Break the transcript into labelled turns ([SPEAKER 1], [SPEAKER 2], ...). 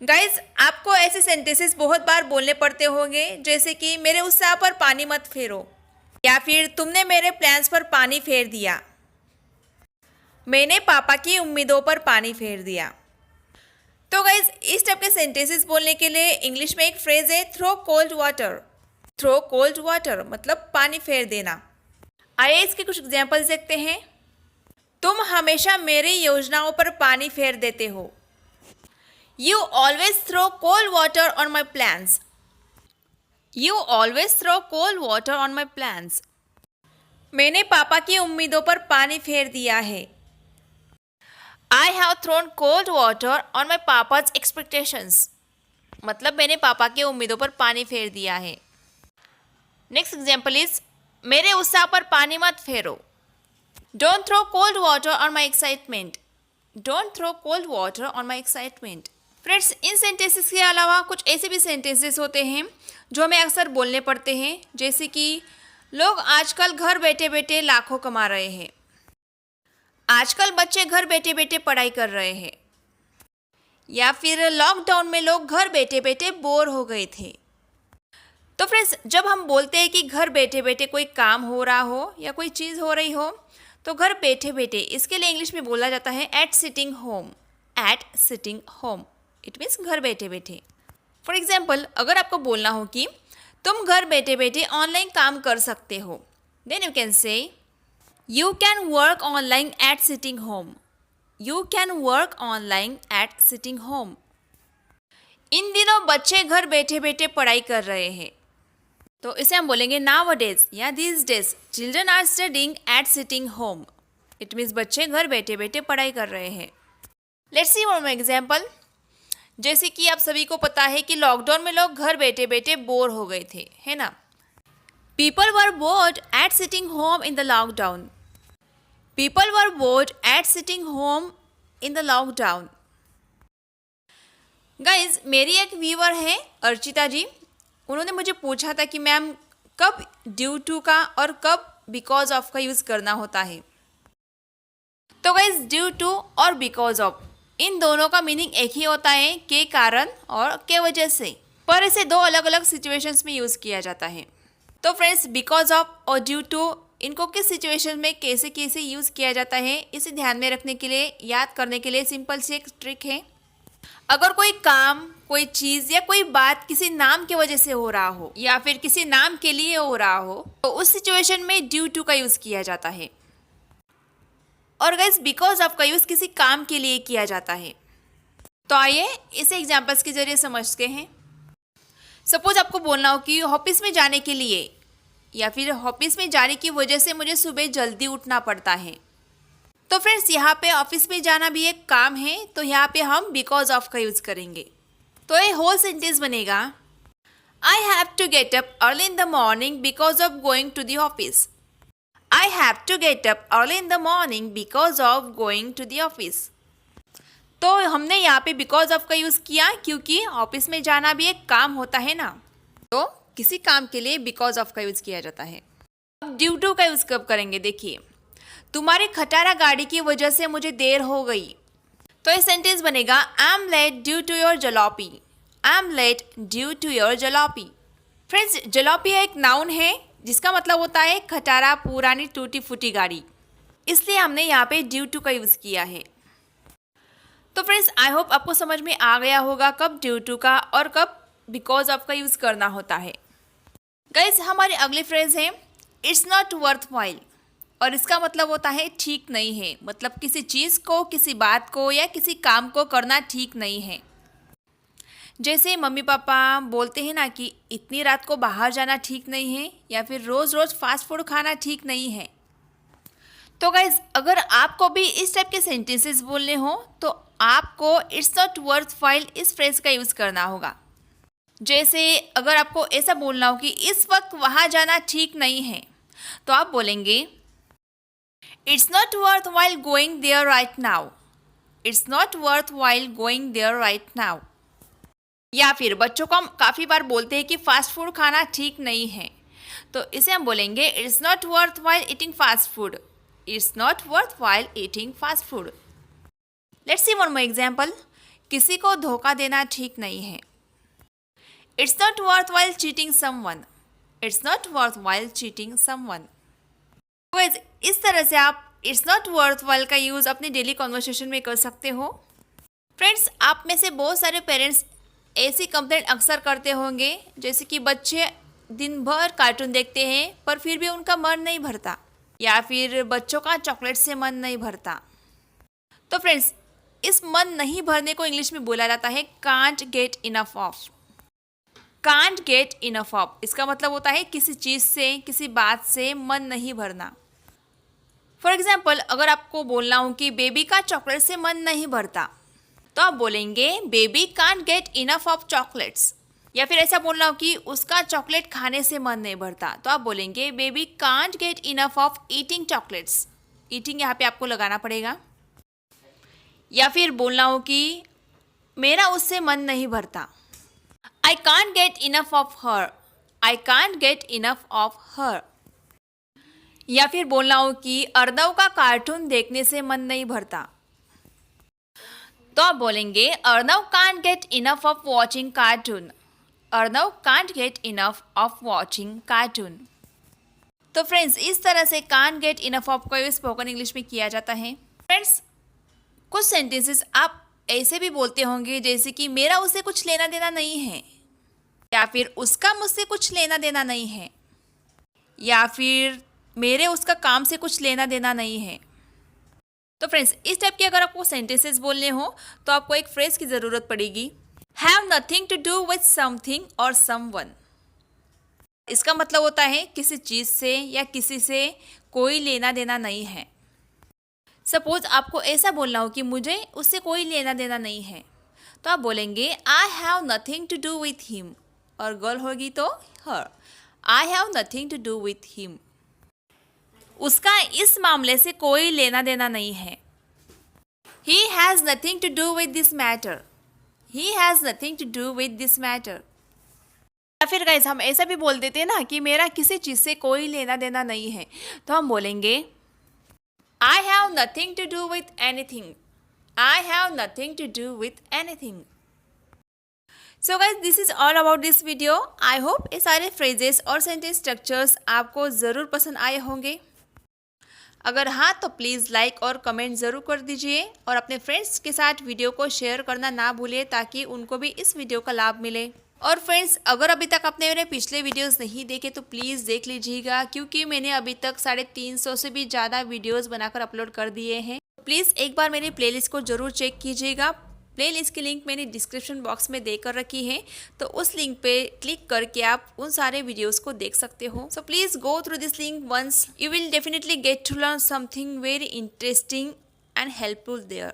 [SPEAKER 1] Guys आपको ऐसे sentences बहुत बार बोलने पड़ते होंगे, जैसे कि मेरे उत्साह पर पानी मत फेरो, या फिर तुमने मेरे प्लान्स पर पानी फेर दिया, मैंने पापा की उम्मीदों पर पानी फेर दिया। तो गाइज इस टाइप के सेंटेंसेस बोलने के लिए इंग्लिश में एक फ्रेज है, throw cold water. Throw cold water मतलब पानी फेर देना। आइए इसके कुछ एग्जाम्पल्स देखते हैं। तुम हमेशा मेरी योजनाओं पर पानी फेर देते हो। You always throw cold water on my plans. You always throw cold water on my plans. मैंने पापा की उम्मीदों पर पानी फेर दिया है। I have thrown cold water on my papa's expectations. मतलब मैंने पापा की उम्मीदों पर पानी फेर दिया है। नेक्स्ट एग्जाम्पल इज, मेरे उत्साह पर पानी मत फेरो। Don't throw cold water on my excitement. Don't throw cold water on my excitement. Friends, in sentences के अलावा कुछ ऐसे भी सेंटेंसेस होते हैं जो हमें अक्सर बोलने पड़ते हैं, जैसे कि लोग आजकल घर बैठे बैठे लाखों कमा रहे हैं। आजकल बच्चे घर बैठे बैठे पढ़ाई कर रहे हैं। या फिर लॉकडाउन में लोग घर बैठे बैठे बोर हो गए थे। तो फ्रेंड्स, जब हम बोलते हैं कि घर बैठे बैठे कोई काम हो रहा हो या कोई चीज़ हो रही हो, तो घर बैठे बैठे इसके लिए इंग्लिश में बोला जाता है at sitting home. At sitting home it means घर बैठे बैठे। फॉर एग्जाम्पल, अगर आपको बोलना हो कि तुम घर बैठे बैठे ऑनलाइन काम कर सकते हो, then you can say you can work online at sitting home. You can work online at sitting home. इन दिनों बच्चे घर बैठे बैठे पढ़ाई कर रहे हैं, तो इसे हम बोलेंगे नाउअडेज या these days children are studying at sitting home. It means बच्चे घर बैठे बैठे पढ़ाई कर रहे हैं। Let's see one example. जैसे कि आप सभी को पता है कि लॉकडाउन में लोग घर बैठे बैठे बोर हो गए थे, है ना। People were bored at sitting home in the lockdown. People were bored at sitting home in the lockdown. Guys, मेरी एक व्यूअर है अर्चिता जी, उन्होंने मुझे पूछा था कि मैम कब ड्यू टू का और कब बिकॉज ऑफ का यूज़ करना होता है। तो गाइज, ड्यू टू और बिकॉज ऑफ इन दोनों का मीनिंग एक ही होता है, के कारण और के वजह से, पर इसे दो अलग अलग सिचुएशंस में यूज़ किया जाता है। तो फ्रेंड्स, बिकॉज ऑफ और ड्यू टू इनको किस सिचुएशन में कैसे कैसे यूज़ किया जाता है, इसे ध्यान में रखने के लिए, याद करने के लिए सिंपल सी एक ट्रिक है। अगर कोई काम, कोई चीज़ या कोई बात किसी नाम की वजह से हो रहा हो या फिर किसी नाम के लिए हो रहा हो, तो उस सिचुएशन में ड्यू टू का यूज़ किया जाता है। और गाइस, बिकॉज ऑफ का यूज़ किसी काम के लिए किया जाता है। तो आइए इसे एग्जांपल्स के जरिए समझते हैं। सपोज आपको बोलना हो कि ऑफिस में जाने के लिए या फिर ऑफिस में जाने की वजह से मुझे सुबह जल्दी उठना पड़ता है। तो फ्रेंड्स, यहाँ पे ऑफिस में जाना भी एक काम है, तो यहाँ पे हम बिकॉज ऑफ का यूज़ करेंगे। तो ये होल सेंटेंस बनेगा, I have to get up early in the morning because of going to the office. I have to get up early in the morning because of going to the office. तो हमने यहाँ पे because of का use किया क्योंकि office में जाना भी एक काम होता है ना, तो किसी काम के लिए because of का यूज़ किया जाता है। अब ड्यू टू का यूज़ कब करेंगे, देखिए, तुम्हारी खटारा गाड़ी की वजह से मुझे देर हो गई। तो ये सेंटेंस बनेगा, I am late due to your jalopy. I am late due to your jalopy. Friends, jalopy एक नाउन है जिसका मतलब होता है खटारा, पुरानी टूटी फूटी गाड़ी, इसलिए हमने यहाँ पे ड्यू टू का यूज़ किया है। तो फ्रेंड्स, आई होप आपको समझ में आ गया होगा कब ड्यू टू का और कब बिकॉज ऑफ का यूज़ करना होता है। गाइस, हमारी अगली फ्रेज है, इट्स नॉट वर्थ वाइल, और इसका मतलब होता है ठीक नहीं है, मतलब किसी चीज़ को, किसी बात को या किसी काम को करना ठीक नहीं है। जैसे मम्मी पापा बोलते हैं ना कि इतनी रात को बाहर जाना ठीक नहीं है, या फिर रोज़ रोज़ फास्ट फूड खाना ठीक नहीं है। तो गाइज, अगर आपको भी इस टाइप के सेंटेंसेस बोलने हो तो आपको इट्स नॉट वर्थ वाइल इस फ्रेज का यूज़ करना होगा। जैसे अगर आपको ऐसा बोलना हो कि इस वक्त वहाँ जाना ठीक नहीं है, तो आप बोलेंगे it's not worthwhile going there right now. It's not worthwhile going there right now. या फिर बच्चों को हम काफ़ी बार बोलते हैं कि फास्ट फूड खाना ठीक नहीं है, तो इसे हम बोलेंगे it's not worth while eating fast food. It's not worth while eating fast food. Let's see one more example. किसी को धोखा देना ठीक नहीं है। It's not worth while cheating someone. It's not worth while cheating someone. इस तरह से आप इट्स नॉट वर्थ वाइल का यूज़ अपने डेली कॉन्वर्सेशन में कर सकते हो। फ्रेंड्स, आप में से बहुत सारे पेरेंट्स ऐसी कंप्लेंट अक्सर करते होंगे, जैसे कि बच्चे दिन भर कार्टून देखते हैं पर फिर भी उनका मन नहीं भरता, या फिर बच्चों का चॉकलेट से मन नहीं भरता। तो फ्रेंड्स, इस मन नहीं भरने को इंग्लिश में बोला जाता है can't get enough of. Can't get enough of इसका मतलब होता है किसी चीज़ से, किसी बात से मन नहीं भरना। फॉर एग्जाम्पल, अगर आपको बोलना हो कि बेबी का चॉकलेट से मन नहीं भरता, तो आप बोलेंगे baby can't get enough of chocolates. या फिर ऐसा बोलना हो कि उसका चॉकलेट खाने से मन नहीं भरता, तो आप बोलेंगे baby can't get enough of eating chocolates. Eating यहाँ पे आपको लगाना पड़ेगा। या फिर बोलना हो कि मेरा उससे मन नहीं भरता, I can't get enough of her. I can't get enough of her. या फिर बोलना हो कि अर्नव का कार्टून देखने से मन नहीं भरता, तो आप बोलेंगे Arnav can't get enough of watching cartoon. Arnav can't get enough of watching cartoon. तो फ्रेंड्स, इस तरह से कांट गेट इनफ ऑफ का यूज स्पोकन इंग्लिश में किया जाता है। फ्रेंड्स, कुछ सेंटेंसेस आप ऐसे भी बोलते होंगे जैसे कि मेरा उससे कुछ लेना देना नहीं है, या फिर उसका मुझसे कुछ लेना देना नहीं है, या फिर मेरे उसका काम से कुछ लेना देना नहीं है। तो फ्रेंड्स, इस टाइप के अगर आपको सेंटेंसेस बोलने हो तो आपको एक फ्रेज की ज़रूरत पड़ेगी, have nothing to do with something और समवन। इसका मतलब होता है किसी चीज़ से या किसी से कोई लेना देना नहीं है। सपोज आपको ऐसा बोलना हो कि मुझे उससे कोई लेना देना नहीं है, तो आप बोलेंगे I have nothing to do with him, और गर्ल होगी तो her. I have nothing to do with him. उसका इस मामले से कोई लेना देना नहीं है। He has nothing to do with this matter. He has nothing to do with this matter. या फिर गाइस, हम ऐसा भी बोल देते हैं ना कि मेरा किसी चीज़ से कोई लेना देना नहीं है, तो हम बोलेंगे I have nothing to do with anything. I have nothing to do with anything. So guys, this is all about this video. I hope ये सारे phrases और sentence structures आपको ज़रूर पसंद आए होंगे। अगर हाँ, तो प्लीज़ लाइक और कमेंट ज़रूर कर दीजिए, और अपने फ्रेंड्स के साथ वीडियो को शेयर करना ना भूलिए ताकि उनको भी इस वीडियो का लाभ मिले। और फ्रेंड्स, अगर अभी तक आपने मेरे पिछले वीडियोस नहीं देखे तो प्लीज़ देख लीजिएगा, क्योंकि मैंने अभी तक 350 से भी ज़्यादा वीडियोस बनाकर अपलोड कर दिए हैं। प्लीज़ एक बार मेरी प्लेलिस्ट को ज़रूर चेक कीजिएगा। प्लेलिस्ट की लिंक मैंने डिस्क्रिप्शन बॉक्स में देकर रखी है, तो उस लिंक पे क्लिक करके आप उन सारे वीडियोस को देख सकते हो। So please go through this link once, you will definitely get to learn something very interesting and helpful there.